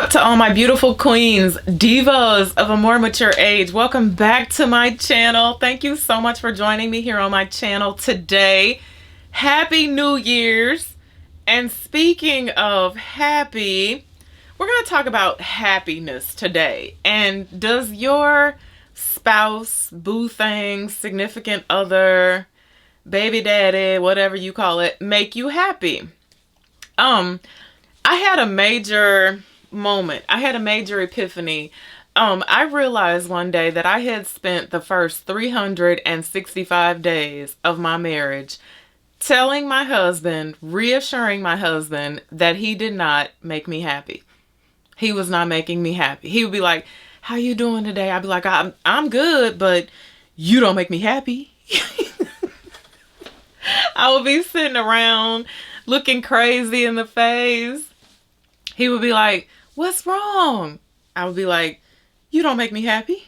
up to all my beautiful queens, divas of a more mature age? Welcome back to my channel. Thank you so much for joining me here on my channel today. Happy New Year's. And speaking of happy, we're going to talk about happiness today. And does your spouse, boo thing, significant other, baby daddy, whatever you call it, make you happy? I had a major moment. I had a major epiphany. I realized one day that I had spent the first 365 days of my marriage telling my husband, reassuring my husband that he did not make me happy. He was not making me happy. He would be like, "How you doing today?" I'd be like, I'm good, but you don't make me happy." I would be sitting around looking crazy in the face. He would be like, "What's wrong?" I would be like, "You don't make me happy."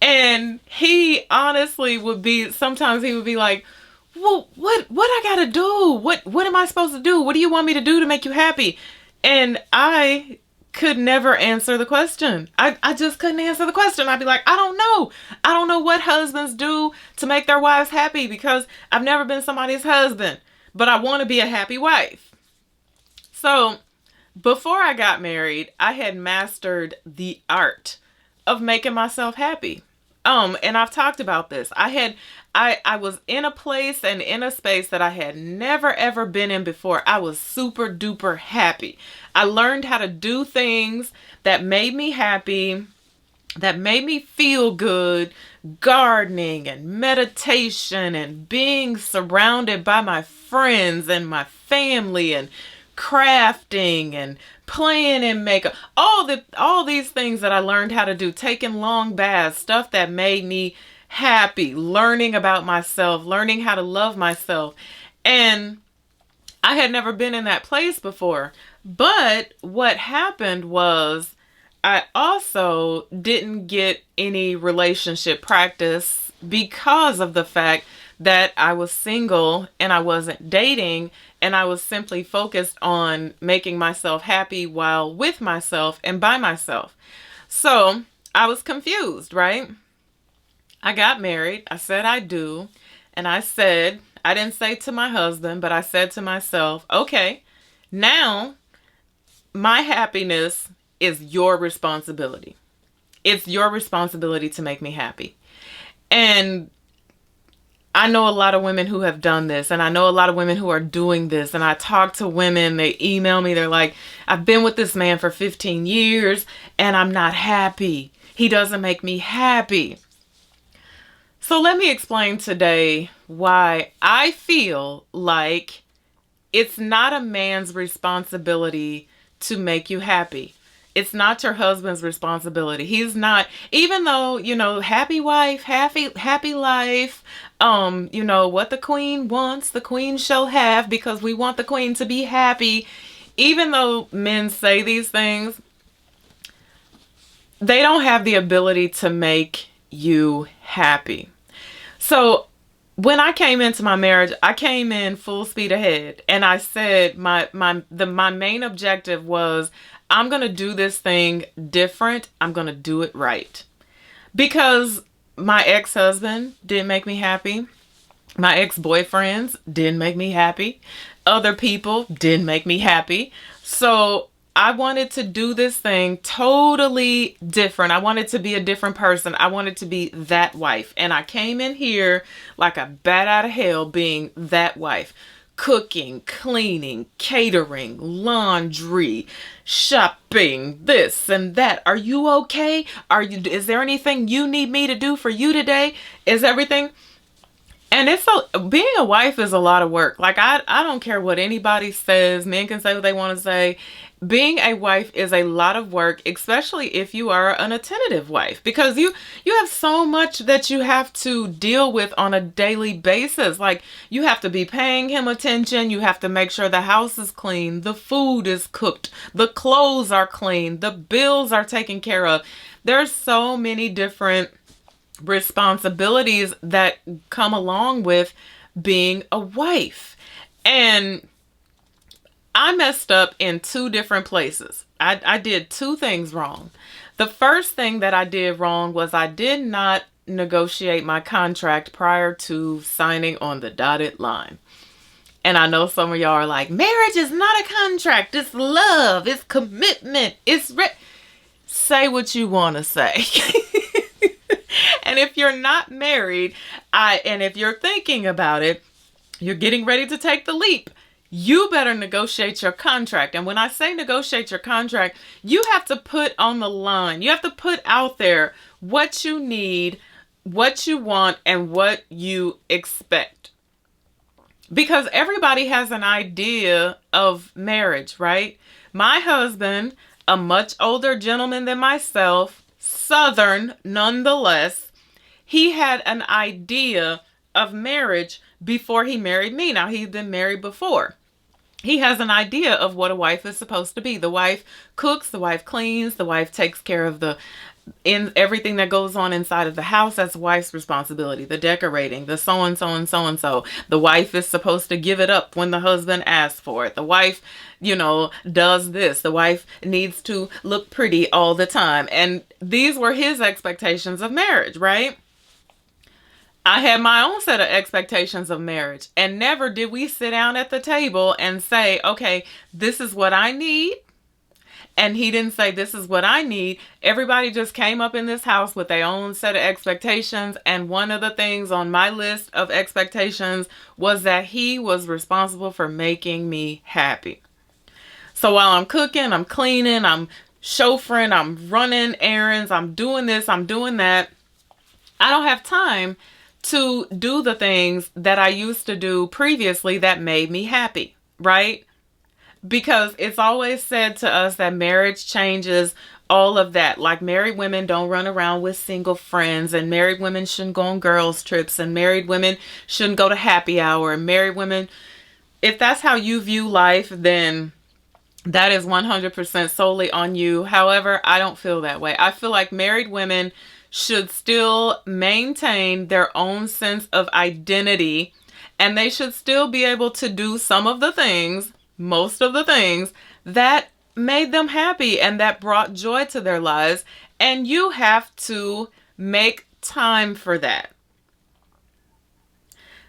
And he honestly would be, sometimes he would be like, "Well, what I gotta do? What am I supposed to do? What do you want me to do to make you happy?" And I could never answer the question. I just couldn't answer the question. I'd be like, "I don't know. I don't know what husbands do to make their wives happy because I've never been somebody's husband, but I want to be a happy wife." So before I got married, I had mastered the art of making myself happy. And I've talked about this. I was in a place and in a space that I had never ever been in before. I was super duper happy. I learned how to do things that made me happy, that made me feel good. Gardening and meditation and being surrounded by my friends and my family and crafting and playing in makeup, all these things that I learned how to do, taking long baths, stuff that made me happy, learning about myself, learning how to love myself. And I had never been in that place before. But what happened was I also didn't get any relationship practice because of the fact that I was single and I wasn't dating, and I was simply focused on making myself happy while with myself and by myself. So I was confused, right? I got married. I said I do. And I didn't say to my husband, but I said to myself, okay, now my happiness is your responsibility. It's your responsibility to make me happy. And I know a lot of women who have done this, and I know a lot of women who are doing this, and I talk to women, they email me, they're like, "I've been with this man for 15 years and I'm not happy. He doesn't make me happy." So let me explain today why I feel like it's not a man's responsibility to make you happy. It's not your husband's responsibility. He's not, even though, happy wife, happy life, what the queen wants, the queen shall have, because we want the queen to be happy. Even though men say these things, they don't have the ability to make you happy. So when I came into my marriage, I came in full speed ahead, and I said my main objective was, I'm going to do this thing different. I'm going to do it right. Because my ex-husband didn't make me happy. My ex-boyfriends didn't make me happy. Other people didn't make me happy. So I wanted to do this thing totally different. I wanted to be a different person. I wanted to be that wife. And I came in here like a bat out of hell being that wife. Cooking, cleaning, catering, laundry, shopping, this and that. Are you okay? Is there anything you need me to do for you today? Is everything? And being a wife is a lot of work. Like, I don't care what anybody says. Men can say what they want to say. Being a wife is a lot of work, especially if you are an attentive wife, because you have so much that you have to deal with on a daily basis. Like, you have to be paying him attention. You have to make sure the house is clean, the food is cooked, the clothes are clean, the bills are taken care of. There's so many different responsibilities that come along with being a wife. And I messed up in two different places. I did two things wrong. The first thing that I did wrong was I did not negotiate my contract prior to signing on the dotted line. And I know some of y'all are like, marriage is not a contract. It's love. It's commitment. Say what you want to say. And if you're not married, and if you're thinking about it, you're getting ready to take the leap, you better negotiate your contract. And when I say negotiate your contract, you have to put on the line. You have to put out there what you need, what you want, and what you expect. Because everybody has an idea of marriage, right? My husband, a much older gentleman than myself, Southern nonetheless, he had an idea of marriage before he married me. Now, he'd been married before. He has an idea of what a wife is supposed to be. The wife cooks, the wife cleans, the wife takes care of everything that goes on inside of the house. That's the wife's responsibility. The decorating, the so and so and so and so. The wife is supposed to give it up when the husband asks for it. The wife, does this. The wife needs to look pretty all the time. And these were his expectations of marriage, right? I had my own set of expectations of marriage, and never did we sit down at the table and say, okay, this is what I need. And he didn't say, this is what I need. Everybody just came up in this house with their own set of expectations. And one of the things on my list of expectations was that he was responsible for making me happy. So while I'm cooking, I'm cleaning, I'm chauffeuring, I'm running errands, I'm doing this, I'm doing that, I don't have time to do the things that I used to do previously that made me happy, right? Because it's always said to us that marriage changes all of that. Like, married women don't run around with single friends, and married women shouldn't go on girls' trips, and married women shouldn't go to happy hour, and married women, if that's how you view life, then that is 100% solely on you. However, I don't feel that way. I feel like married women should still maintain their own sense of identity, and they should still be able to do some of the things, most of the things that made them happy and that brought joy to their lives. And you have to make time for that.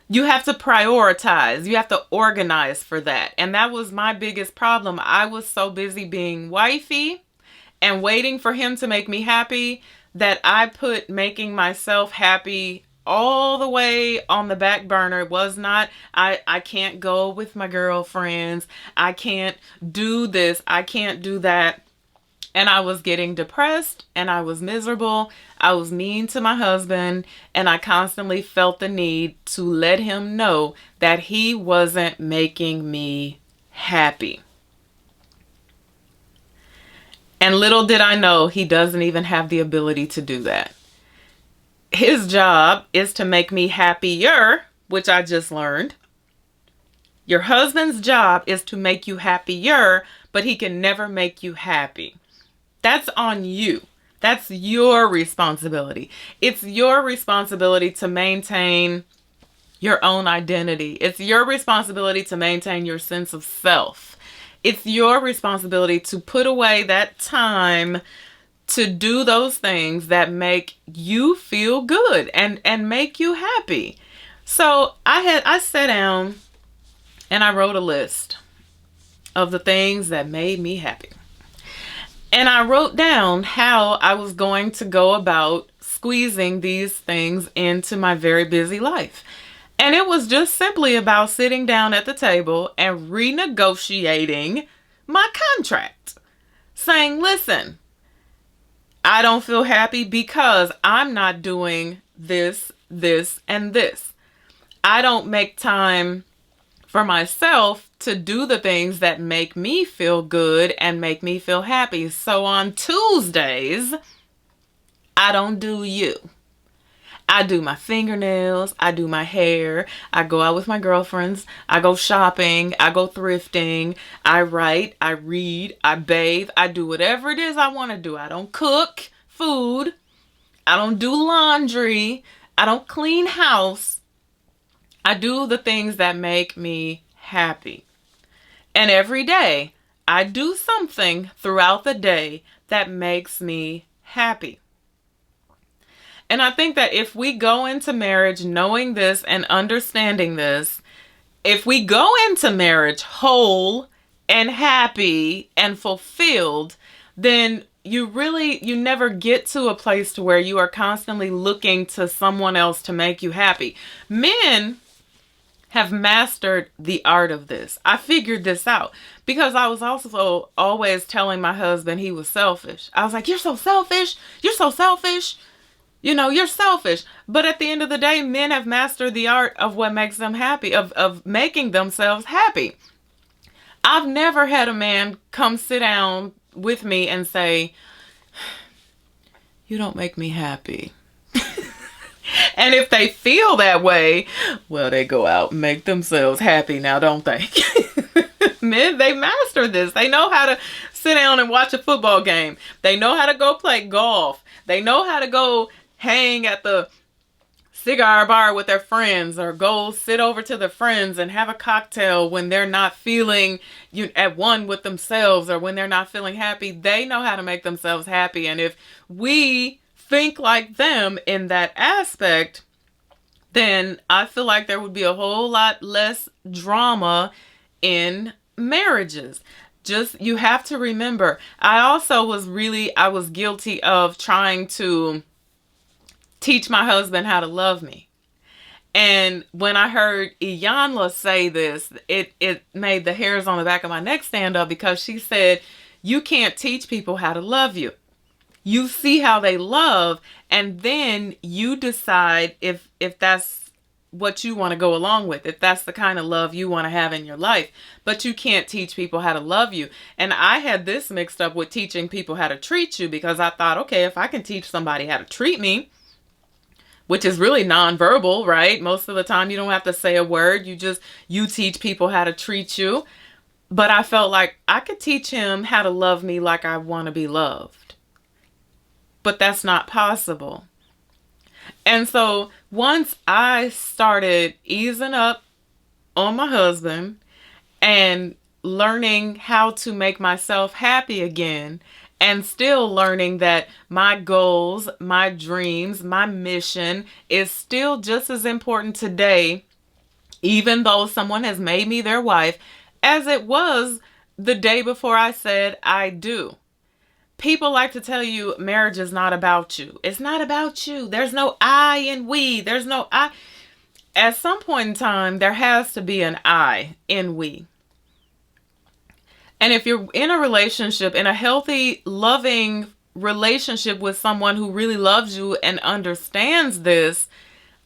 You have to prioritize. You have to organize for that. And that was my biggest problem. I was so busy being wifey and waiting for him to make me happy that I put making myself happy all the way on the back burner. It was not, I can't go with my girlfriends. I can't do this. I can't do that. And I was getting depressed, and I was miserable. I was mean to my husband, and I constantly felt the need to let him know that he wasn't making me happy. And little did I know, he doesn't even have the ability to do that. His job is to make me happier, which I just learned. Your husband's job is to make you happier, but he can never make you happy. That's on you. That's your responsibility. It's your responsibility to maintain your own identity. It's your responsibility to maintain your sense of self. It's your responsibility to put away that time to do those things that make you feel good and make you happy. So I sat down and I wrote a list of the things that made me happy. And I wrote down how I was going to go about squeezing these things into my very busy life. And it was just simply about sitting down at the table and renegotiating my contract. Saying, listen, I don't feel happy because I'm not doing this, this, and this. I don't make time for myself to do the things that make me feel good and make me feel happy. So on Tuesdays, I don't do you. I do my fingernails, I do my hair, I go out with my girlfriends, I go shopping, I go thrifting, I write, I read, I bathe, I do whatever it is I want to do. I don't cook food, I don't do laundry, I don't clean house. I do the things that make me happy. And every day, I do something throughout the day that makes me happy. And I think that if we go into marriage knowing this and understanding this, if we go into marriage whole and happy and fulfilled, then you never get to a place to where you are constantly looking to someone else to make you happy. Men have mastered the art of this. I figured this out because I was also always telling my husband he was selfish. I was like, "You're so selfish. You're so selfish. You're selfish." But at the end of the day, men have mastered the art of what makes them happy, of making themselves happy. I've never had a man come sit down with me and say, "You don't make me happy." And if they feel that way, well, they go out and make themselves happy now, don't they? Men, they master this. They know how to sit down and watch a football game. They know how to go play golf. They know how to go hang at the cigar bar with their friends, or go sit over to their friends and have a cocktail when they're not feeling at one with themselves, or when they're not feeling happy. They know how to make themselves happy. And if we think like them in that aspect, then I feel like there would be a whole lot less drama in marriages. Just, you have to remember, I was guilty of trying to teach my husband how to love me. And when I heard Iyanla say this, it made the hairs on the back of my neck stand up, because she said, "You can't teach people how to love you. You see how they love, and then you decide if that's what you want to go along with, if that's the kind of love you want to have in your life. But you can't teach people how to love you." And I had this mixed up with teaching people how to treat you, because I thought, okay, if I can teach somebody how to treat me, which is really nonverbal, right? Most of the time you don't have to say a word. You teach people how to treat you. But I felt like I could teach him how to love me like I want to be loved. But that's not possible. And so once I started easing up on my husband and learning how to make myself happy again, and still learning that my goals, my dreams, my mission is still just as important today, even though someone has made me their wife, as it was the day before I said I do. People like to tell you marriage is not about you. It's not about you. There's no I in we. There's no I. At some point in time, there has to be an I in we. And if you're in a relationship, in a healthy, loving relationship with someone who really loves you and understands this,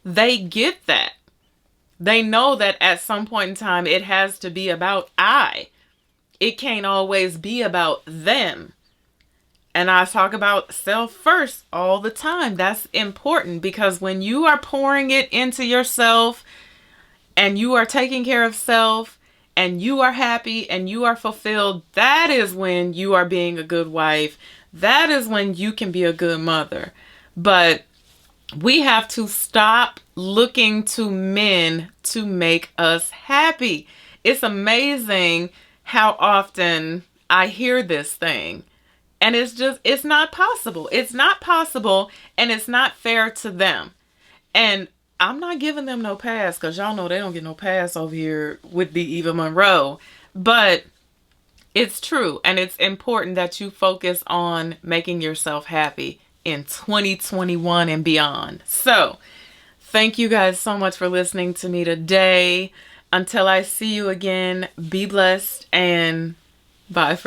they get that. They know that at some point in time, it has to be about I. It can't always be about them. And I talk about self first all the time. That's important, because when you are pouring it into yourself and you are taking care of self, and you are happy and you are fulfilled, that is when you are being a good wife. That is when you can be a good mother. But we have to stop looking to men to make us happy. It's amazing how often I hear this thing. And it's not possible. It's not possible, and it's not fair to them. And I'm not giving them no pass, because y'all know they don't get no pass over here with the Eva Monroe. But it's true. And it's important that you focus on making yourself happy in 2021 and beyond. So thank you guys so much for listening to me today. Until I see you again, be blessed, and bye for